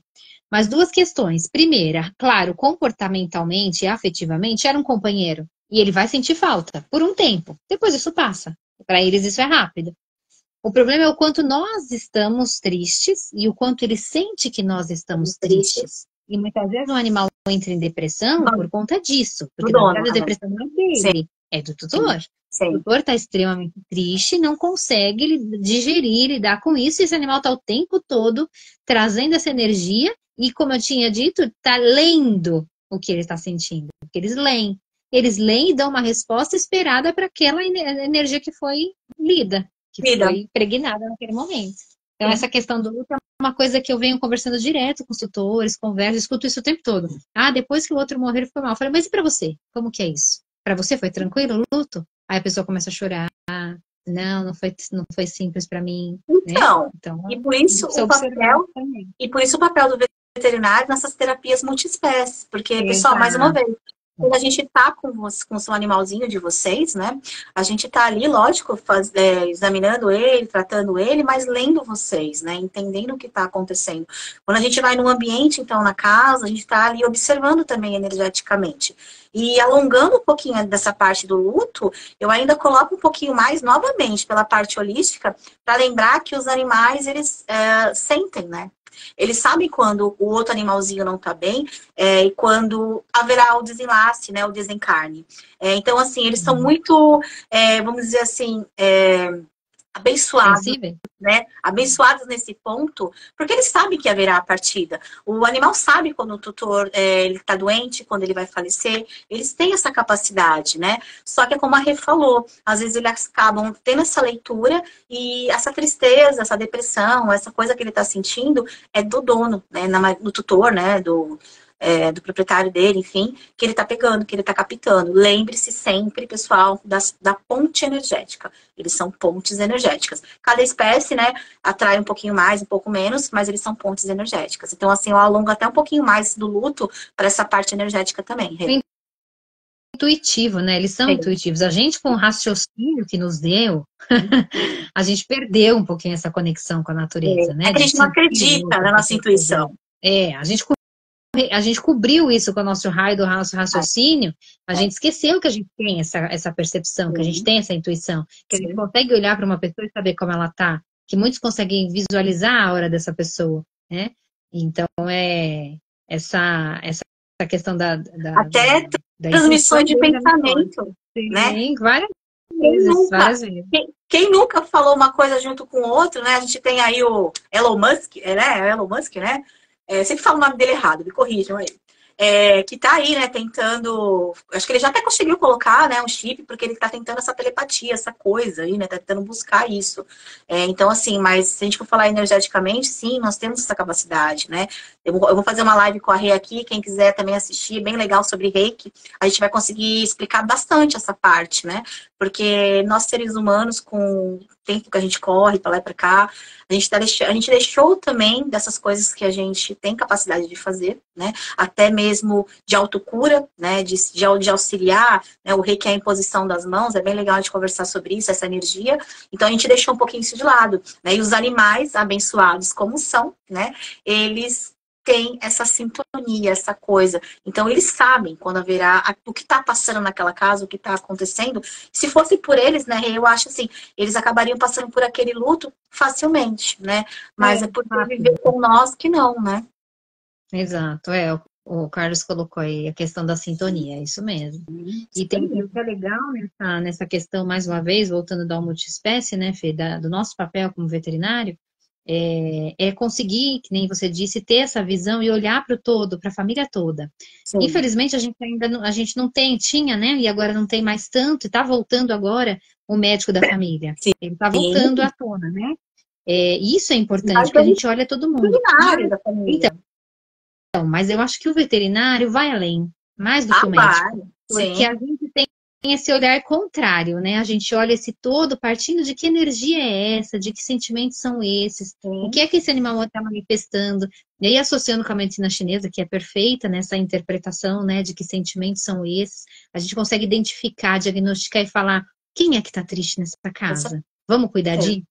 Speaker 2: mas duas questões. Primeira, claro, comportamentalmente e afetivamente era um companheiro e ele vai sentir falta por um tempo, depois isso passa. Para eles isso é rápido. O problema é o quanto nós estamos tristes e o quanto ele sente que nós estamos tristes. E muitas vezes o animal entra em depressão por conta disso. Porque na verdade a depressão não é dele, é do tutor. O tutor está extremamente triste, não consegue digerir, lidar com isso. E esse animal está o tempo todo trazendo essa energia. E como eu tinha dito, está lendo o que ele está sentindo. Porque eles leem. Eles leem e dão uma resposta esperada para aquela energia que foi lida. Que foi impregnada naquele momento. Então, essa questão do luto é uma coisa que eu venho conversando direto com os tutores, converso, escuto isso o tempo todo. Ah, depois que o outro morrer, foi mal. Eu falei, mas e pra você? Como que é isso? Pra você foi tranquilo o luto? Aí a pessoa começa a chorar. Ah, não foi simples pra mim.
Speaker 1: Então,
Speaker 2: né? Então
Speaker 1: e por isso o papel do veterinário nessas terapias multiespécies. Porque, pessoal, mais uma vez, quando a gente está com o seu animalzinho de vocês, né? A gente está ali, lógico, examinando ele, tratando ele, mas lendo vocês, né? Entendendo o que está acontecendo. Quando a gente vai num ambiente, então, na casa, a gente está ali observando também energeticamente. E alongando um pouquinho dessa parte do luto, eu ainda coloco um pouquinho mais, novamente, pela parte holística, para lembrar que os animais, eles sentem, né? Eles sabem quando o outro animalzinho não está bem e quando haverá o desenlace, né, o desencarne. Então, assim, eles são muito, vamos dizer assim, abençoados, né? Abençoados nesse ponto, porque eles sabem que haverá a partida. O animal sabe quando o tutor ele está doente, quando ele vai falecer. Eles têm essa capacidade, né? Só que é como a Rê falou, às vezes eles acabam tendo essa leitura e essa tristeza, essa depressão, essa coisa que ele está sentindo é do dono, né? Do tutor, né? Do proprietário dele, enfim, que ele está pegando, que ele está captando. Lembre-se sempre, pessoal, da ponte energética. Eles são pontes energéticas. Cada espécie, né, atrai um pouquinho mais, um pouco menos, mas eles são pontes energéticas. Então, assim, eu alongo até um pouquinho mais do luto para essa parte energética também.
Speaker 2: Intuitivo, né? Eles são intuitivos. A gente, com o raciocínio que nos deu, a gente perdeu um pouquinho essa conexão com a natureza, né?
Speaker 1: A gente não acredita na nossa intuição.
Speaker 2: A gente cobriu isso com o nosso raio do nosso raciocínio, a gente esqueceu que a gente tem essa percepção, que a gente tem essa intuição, que a gente consegue olhar para uma pessoa e saber como ela tá, que muitos conseguem visualizar a hora dessa pessoa, né? Então, essa questão
Speaker 1: até transmissões de pensamento, né?
Speaker 2: Sim, várias vezes.
Speaker 1: Quem nunca falou uma coisa junto com o outro, né? A gente tem aí o Elon Musk, né? Sempre falo o nome dele errado, me corrijam aí. Que tá aí, né, tentando... Acho que ele já até conseguiu colocar, né, um chip, porque ele tá tentando essa telepatia, essa coisa aí, né, tá tentando buscar isso. Então, assim, mas se a gente for falar energeticamente, sim, nós temos essa capacidade, né. Eu vou fazer uma live com a Rê aqui, quem quiser também assistir, bem legal sobre Reiki, a gente vai conseguir explicar bastante essa parte, né, porque nós seres humanos, com o tempo que a gente corre pra lá e pra cá, a gente deixou também dessas coisas que a gente tem capacidade de fazer, né? Até mesmo de autocura, né? De auxiliar, né? O reiki é a imposição das mãos, é bem legal a gente conversar sobre isso, essa energia. Então a gente deixou um pouquinho isso de lado, né? E os animais, abençoados como são, né? Eles têm essa sintonia, essa coisa. Então eles sabem quando haverá o que está passando naquela casa, o que está acontecendo. Se fosse por eles, né, eu acho assim, eles acabariam passando por aquele luto facilmente, né? Mas é por viver com nós que não, né?
Speaker 2: Exato, o Carlos colocou aí a questão da sintonia, é isso mesmo. E o que é legal nessa questão, mais uma vez, voltando da multiespécie, né, Fê, do nosso papel como veterinário, conseguir, que nem você disse, ter essa visão e olhar para o todo, para a família toda. Sim. Infelizmente, a gente não tinha, né? E agora não tem mais tanto, e está voltando agora o médico da família. Sim. Ele está voltando à tona, né? Isso é importante, porque a gente olha todo mundo.
Speaker 1: Da família.
Speaker 2: Então, mas eu acho que o veterinário vai além, mais do que o médico. Porque a gente tem esse olhar contrário, né? A gente olha esse todo partindo de que energia é essa, de que sentimentos são esses, o que é que esse animal está manifestando. E aí, associando com a medicina chinesa, que é perfeita nessa interpretação, né, de que sentimentos são esses, a gente consegue identificar, diagnosticar e falar quem é que está triste nessa casa. Vamos cuidar disso?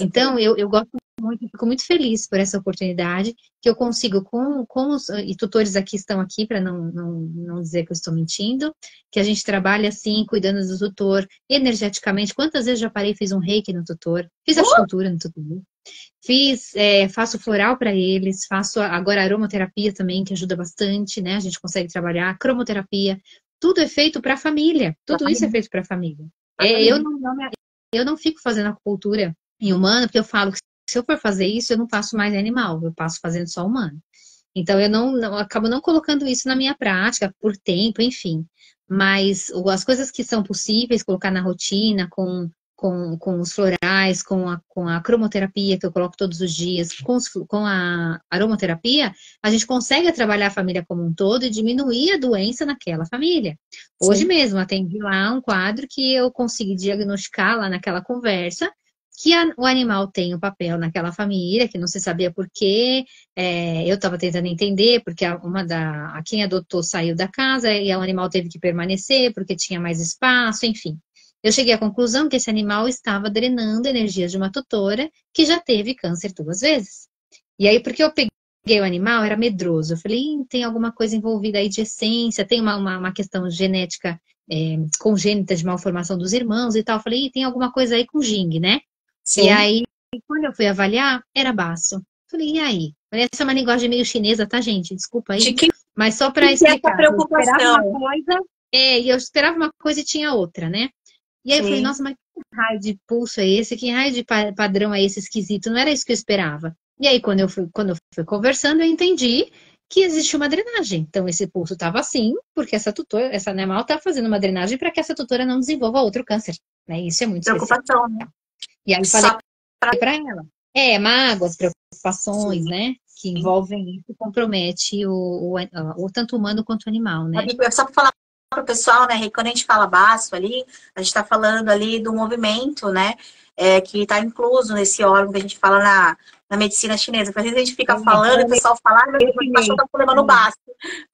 Speaker 2: Então, eu gosto muito, fico muito feliz por essa oportunidade que eu consigo com os e tutores aqui estão aqui para não dizer que eu estou mentindo, que a gente trabalha assim, cuidando do tutor energeticamente. Quantas vezes já parei e fiz um reiki no tutor, fiz acupuntura no tutor, faço floral para eles, faço agora aromaterapia também, que ajuda bastante, né? A gente consegue trabalhar, cromoterapia, tudo é feito para a família, tudo isso é feito para a família. Eu não fico fazendo acupuntura em humano, porque eu falo que se eu for fazer isso, eu não faço mais em animal, eu passo fazendo só humano. Então, eu acabo não colocando isso na minha prática, por tempo, enfim. Mas as coisas que são possíveis, colocar na rotina, com os florais, com a cromoterapia, que eu coloco todos os dias, com a aromaterapia, a gente consegue trabalhar a família como um todo e diminuir a doença naquela família. Hoje
Speaker 1: Sim.
Speaker 2: mesmo, atendi lá um quadro que eu consegui diagnosticar lá naquela conversa, que o animal tem um papel naquela família, que não se sabia por quê, eu estava tentando entender, porque a quem adotou saiu da casa e o animal teve que permanecer, porque tinha mais espaço, enfim. Eu cheguei à conclusão que esse animal estava drenando energias de uma tutora que já teve câncer 2 vezes. E aí, porque eu peguei o animal, era medroso. Eu falei, tem alguma coisa envolvida aí de essência, tem uma questão genética congênita de malformação dos irmãos e tal. Eu falei, tem alguma coisa aí com Jing, né?
Speaker 1: Sim.
Speaker 2: E aí, quando eu fui avaliar, era baço. Falei, e aí? Essa é uma linguagem meio chinesa, tá, gente? Desculpa aí. Mas só para explicar.
Speaker 1: Essa preocupação.
Speaker 2: E eu esperava uma coisa e tinha outra, né? E aí eu falei, nossa, mas que raio de pulso é esse? Que raio de padrão é esse esquisito? Não era isso que eu esperava. E aí, quando eu fui conversando, eu entendi que existe uma drenagem. Então, esse pulso estava assim, porque essa animal está fazendo uma drenagem para que essa tutora não desenvolva outro câncer. Né? Isso é muito
Speaker 1: Preocupação,
Speaker 2: especial.
Speaker 1: né?
Speaker 2: E aí eu falei para ela. Mágoas, preocupações, né? Que envolvem isso, compromete o tanto humano quanto o animal, né?
Speaker 1: Só para falar para o pessoal, né, quando a gente fala baço ali, a gente está falando ali do movimento, né, que está incluso nesse órgão que a gente fala na medicina chinesa. Porque às vezes a gente fica falando e o pessoal fala, o cachorro está problema no baço.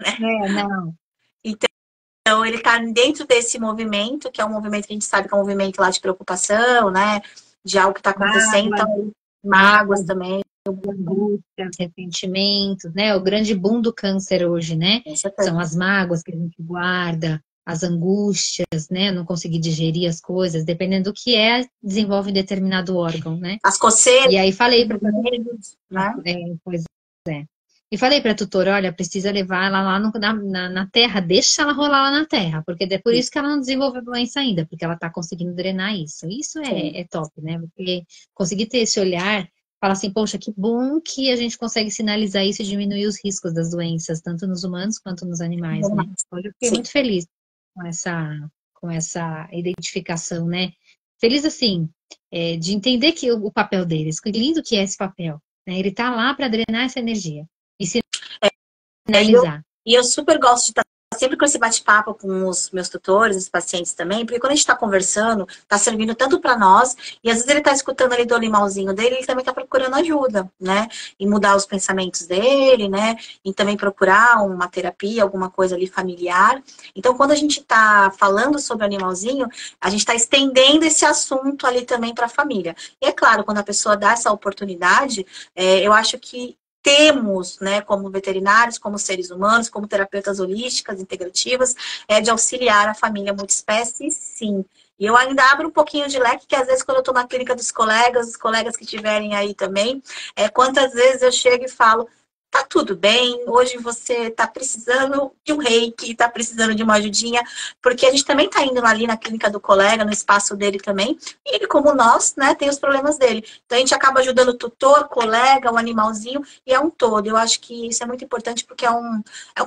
Speaker 1: Né?
Speaker 2: Não.
Speaker 1: Então, ele está dentro desse movimento, que é um movimento que a gente sabe que é um movimento lá de preocupação, né, de algo que está acontecendo. Então, mágoas também.
Speaker 2: Angústias, ressentimentos, né? O grande boom do câncer hoje, né? São as mágoas que a gente guarda, as angústias, né? Não conseguir digerir as coisas, dependendo do que desenvolve determinado órgão, né?
Speaker 1: As coceiras.
Speaker 2: E aí falei para
Speaker 1: né?
Speaker 2: Pois é. E falei para a tutora, olha, precisa levar ela lá na terra, deixa ela rolar lá na terra, porque é por isso que ela não desenvolveu doença ainda, porque ela está conseguindo drenar isso. Isso é top, né? Porque conseguir ter esse olhar, fala assim, poxa, que bom que a gente consegue sinalizar isso e diminuir os riscos das doenças, tanto nos humanos quanto nos animais, né? Hoje eu fiquei muito feliz com essa identificação, né? Feliz, assim, de entender que o papel deles, que lindo que é esse papel, né? Ele tá lá para drenar essa energia e sinalizar.
Speaker 1: E eu super gosto de estar sempre com esse bate-papo com os meus tutores, os pacientes também, porque quando a gente está conversando, está servindo tanto para nós, e às vezes ele está escutando ali do animalzinho dele, ele também está procurando ajuda, né? E mudar os pensamentos dele, né? E também procurar uma terapia, alguma coisa ali familiar. Então, quando a gente está falando sobre o animalzinho, a gente está estendendo esse assunto ali também para a família. E é claro, quando a pessoa dá essa oportunidade, eu acho que temos, né, como veterinários, como seres humanos, como terapeutas holísticas, integrativas, de auxiliar a família multiespécie, sim. E eu ainda abro um pouquinho de leque, que às vezes quando eu estou na clínica dos colegas, os colegas que estiverem aí também, quantas vezes eu chego e falo, tá tudo bem, hoje você tá precisando de um reiki, tá precisando de uma ajudinha, porque a gente também tá indo ali na clínica do colega, no espaço dele também, e ele, como nós, né, tem os problemas dele. Então a gente acaba ajudando o tutor, colega, o animalzinho, e é um todo. Eu acho que isso é muito importante porque é o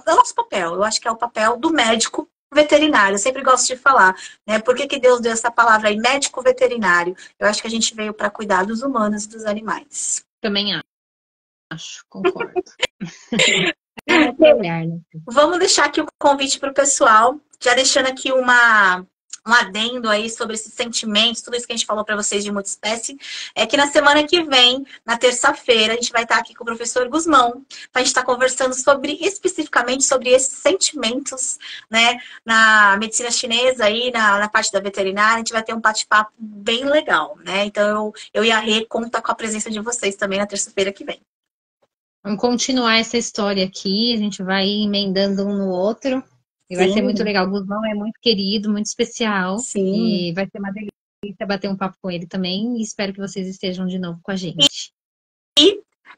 Speaker 1: nosso papel, eu acho que é o papel do médico veterinário, eu sempre gosto de falar, né? Por que Deus deu essa palavra aí, médico veterinário? Eu acho que a gente veio para cuidar dos humanos e dos animais.
Speaker 2: Também acho, concordo.
Speaker 1: Vamos deixar aqui o convite para o pessoal, já deixando aqui uma um adendo aí sobre esses sentimentos, tudo isso que a gente falou para vocês de multiespécie, é que na semana que vem, na terça-feira, a gente vai estar aqui com o professor Gusmão, para a gente estar conversando sobre, especificamente sobre esses sentimentos, né, na medicina chinesa aí, na parte da veterinária, a gente vai ter um bate-papo bem legal, né, então eu e a Rê conta com a presença de vocês também na terça-feira que vem.
Speaker 2: Vamos continuar essa história aqui, a gente vai emendando um no outro. E vai ser muito legal. O Guzmão é muito querido, muito especial.
Speaker 1: Sim.
Speaker 2: E vai ser uma delícia bater um papo com ele também. E espero que vocês estejam de novo com a gente.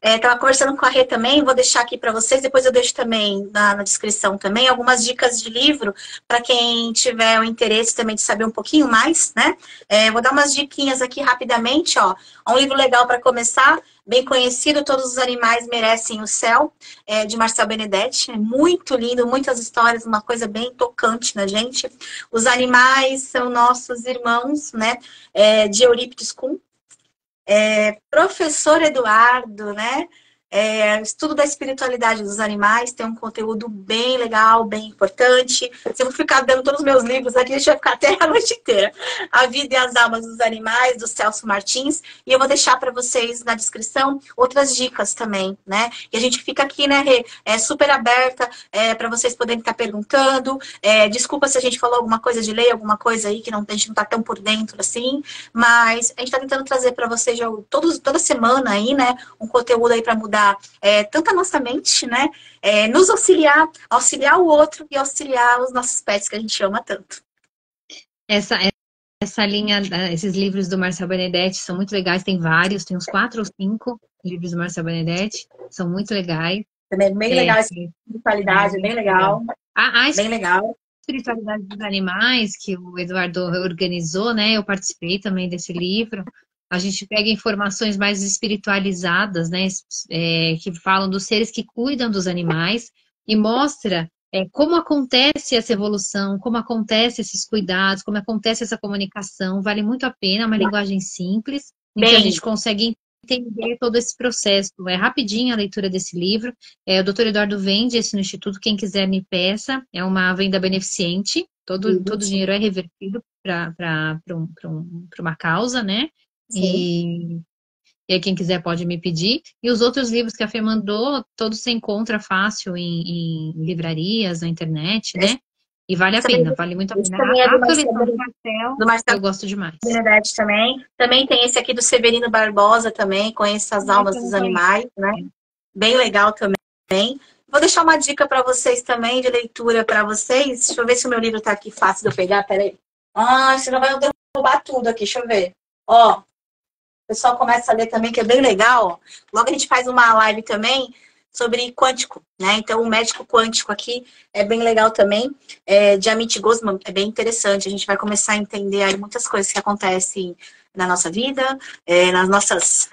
Speaker 1: Estava conversando com a Rê também, vou deixar aqui para vocês, depois eu deixo também na descrição também algumas dicas de livro para quem tiver o interesse também de saber um pouquinho mais, né? Vou dar umas diquinhas aqui rapidamente, ó. Um livro legal para começar, bem conhecido, Todos os Animais Merecem o Céu, de Marcel Benedetti. É muito lindo, muitas histórias, uma coisa bem tocante na gente. Os Animais São Nossos Irmãos, né? De Eurípides Kuhn. Professor Eduardo, né? Estudo da espiritualidade dos animais, tem um conteúdo bem legal, bem importante. Se eu vou ficar dando todos os meus livros aqui, a gente vai ficar até a noite inteira. A Vida e as Almas dos Animais, do Celso Martins. E eu vou deixar para vocês na descrição outras dicas também, né? E a gente fica aqui, né, Rê, super aberta para vocês poderem estar perguntando. Desculpa se a gente falou alguma coisa de lei, alguma coisa aí que a gente não está tão por dentro assim, mas a gente está tentando trazer para vocês toda semana aí, né, um conteúdo aí para mudar tanto a nossa mente, né? Nos auxiliar o outro e auxiliar os nossos pets que a gente ama tanto.
Speaker 2: Essa linha, esses livros do Marcel Benedetti são muito legais, tem vários, tem uns 4 ou 5 livros do Marcel Benedetti, são muito legais.
Speaker 1: Também é bem legal essa espiritualidade, bem legal. Bem legal.
Speaker 2: Espiritualidade dos Animais, que o Eduardo organizou, né? Eu participei também desse livro. A gente pega informações mais espiritualizadas, né, que falam dos seres que cuidam dos animais e mostra como acontece essa evolução, como acontece esses cuidados, como acontece essa comunicação. Vale muito a pena, é uma linguagem simples, em que a gente consegue entender todo esse processo. É rapidinho a leitura desse livro. O Dr. Eduardo vende esse no Instituto, quem quiser me peça. É uma venda beneficente, todo o dinheiro é revertido para uma causa, né? E aí quem quiser pode me pedir. E os outros livros que a Fê mandou, todos se encontra fácil em livrarias, na internet, né? E vale a pena, vale muito a pena. A coleção do Marcel, eu gosto demais.
Speaker 1: Benedetti também. Também tem esse aqui do Severino Barbosa também, Conheça as Almas dos Animais, né? Bem legal também. Vou deixar uma dica para vocês também, de leitura para vocês. Deixa eu ver se o meu livro tá aqui fácil de eu pegar, peraí. Senão vai derrubar tudo aqui, deixa eu ver. Ó, o pessoal começa a ler também, que é bem legal. Logo a gente faz uma live também sobre quântico, né? Então, o médico quântico aqui é bem legal também. De Amit Gosman, é bem interessante. A gente vai começar a entender aí muitas coisas que acontecem na nossa vida, nas nossas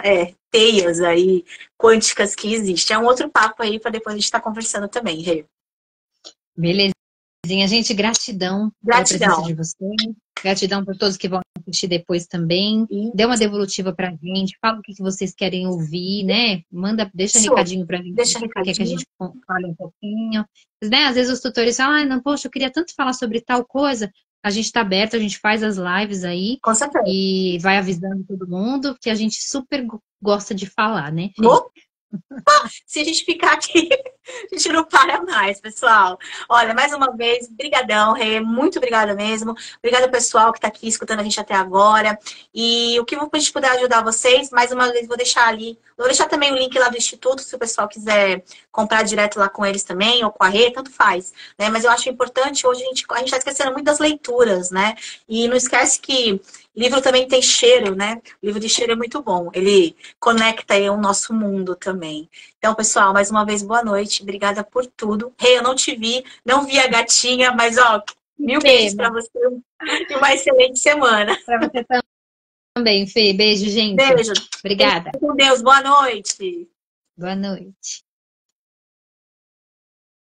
Speaker 1: teias aí quânticas que existem. É um outro papo aí para depois a gente estar conversando também, Rê.
Speaker 2: Belezinha, gente, gratidão pela presença de vocês. Gratidão por todos que vão assistir depois também. Dê uma devolutiva pra gente. Fala o que vocês querem ouvir, né? Deixa recadinho pra gente. Quer que a gente fale um pouquinho. Né? Às vezes os tutores falam, não, poxa, eu queria tanto falar sobre tal coisa. A gente tá aberto, a gente faz as lives aí.
Speaker 1: Com certeza.
Speaker 2: E vai avisando todo mundo, que a gente super gosta de falar, né?
Speaker 1: Se a gente ficar aqui, a gente não para mais, pessoal. Olha, mais uma vez, brigadão, Rê, muito obrigada mesmo. Obrigada, pessoal, que está aqui escutando a gente até agora. E o que a gente puder ajudar vocês, mais uma vez, vou deixar ali. Vou deixar também o link lá do Instituto, se o pessoal quiser comprar direto lá com eles também, ou com a Rê, tanto faz. Né? Mas eu acho importante, hoje a gente está esquecendo muito das leituras, né? E não esquece que livro também tem cheiro, né? O livro de cheiro é muito bom. Ele conecta aí o nosso mundo também. Então, pessoal, mais uma vez, boa noite. Obrigada por tudo. Rê, eu não te vi, não vi a gatinha, mas, ó, mil beijos para você e uma excelente semana.
Speaker 2: Para você também, Fê. Beijo, gente.
Speaker 1: Beijo.
Speaker 2: Obrigada.
Speaker 1: Com Deus. Boa noite.
Speaker 2: Boa noite.